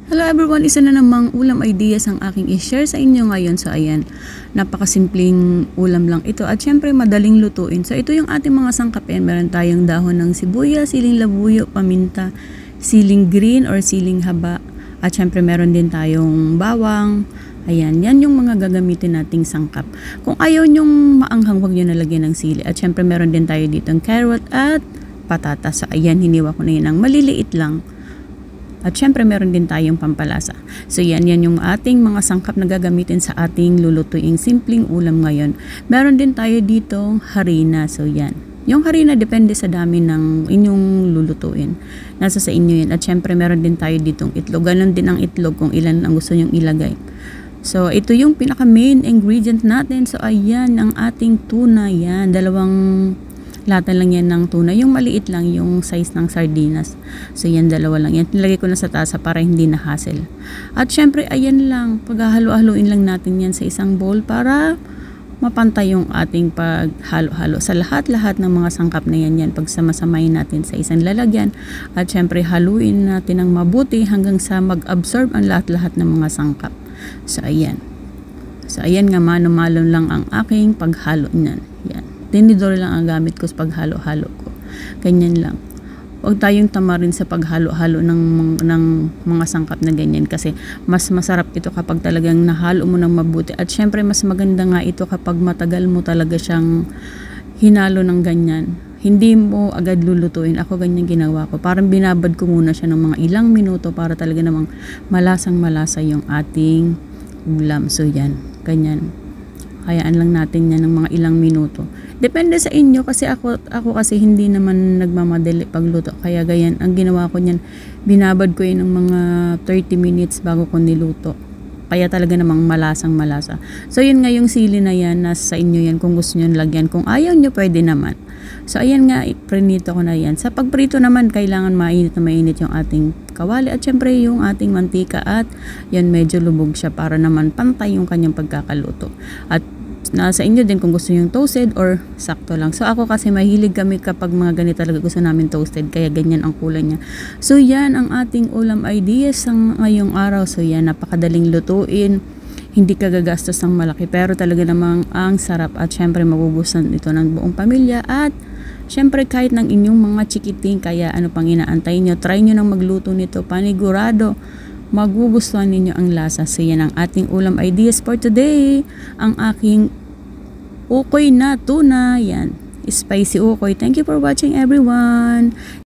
Hello everyone, isa na namang ulam ideas ang aking i-share sa inyo ngayon. So ayan, napakasimpleng ulam lang ito at syempre madaling lutuin. So ito yung ating mga sangkapin. Meron tayong dahon ng sibuyas, siling labuyo, paminta, siling green or siling haba. At syempre meron din tayong bawang. Ayan, yan yung mga gagamitin nating sangkap. Kung ayaw nyong maanghang, huwag nyo nalagyan ng sili. At syempre meron din tayo dito ng carrot at patatas. So ayan, hiniwa ko na yun ng maliliit lang. At syempre meron din tayong pampalasa. So yan yung ating mga sangkap na gagamitin sa ating lulutuing simpleng ulam ngayon. Meron din tayo dito harina. So yan. Yung harina depende sa dami ng inyong lulutuin. Nasa sa inyo yan. At syempre meron din tayo ditong itlog. Ganon din ang itlog kung ilan ang gusto nyong ilagay. So ito yung pinaka main ingredient natin. So ayan ang ating tuna. Yan. Dalawang lata lang yan ng tuna. Yung maliit lang, yung size ng sardinas. So yan, dalawa lang yan. Nilagay ko na sa tasa para hindi na hassle. At syempre, ayan lang. Paghahalo-haluin lang natin yan sa isang bowl para mapantay yung ating paghalo-halo. Sa lahat-lahat ng mga sangkap na yan, pagsamasamayin natin sa isang lalagyan. At syempre, haluin natin ng mabuti hanggang sa mag-absorb ang lahat-lahat ng mga sangkap. So ayan. So ayan nga, mano-malo lang ang aking paghalo niyan. Yan. Tinidor lang ang gamit ko sa paghalo-halo ko. Ganyan lang. Huwag tayong tamarin sa paghalo-halo ng mga sangkap na ganyan kasi mas masarap ito kapag talagang nahalo mo ng mabuti. At syempre mas maganda nga ito kapag matagal mo talaga siyang hinalo ng ganyan. Hindi mo agad lulutuin. Ako ganyan ginawa ko. Parang binabad ko muna siya ng mga ilang minuto para talaga namang malasang-malasa yung ating ulam. So yan, ganyan. Hayaan lang natin yan ng mga ilang minuto. Depende sa inyo kasi ako kasi hindi naman nagmamadali pagluto. Kaya ganyan, ang ginawa ko niyan, binabad ko yun ng mga 30 minutes bago ko niluto. Kaya talaga namang malasang malasa. So yun nga yung sili na yan, nasa inyo yan kung gusto nyo lagyan. Kung ayaw nyo, pwede naman. So ayan nga, prinito ko na yan. Sa pagprito naman, kailangan mainit na mainit yung ating kawali. At syempre yung ating mantika at yan medyo lubog siya para naman pantay yung kanyang pagkakaluto. At nasa inyo din kung gusto yung toasted or sakto lang. So ako kasi mahilig kami kapag mga ganito talaga gusto namin toasted. Kaya ganyan ang kulay niya. So yan ang ating ulam ideas ng ngayong araw. So yan, napakadaling lutuin. Hindi ka gagastos ng malaki. Pero talaga namang ang sarap. At syempre magugustuhan ito ng buong pamilya. At syempre kahit ng inyong mga chikiting. Kaya ano pang inaantay nyo. Try nyo nang magluto nito. Panigurado magugustuhan ninyo ang lasa. So yan ang ating ulam ideas for today. Ang aking ukoy na tuna. Yan. Spicy ukoy. Thank you for watching everyone.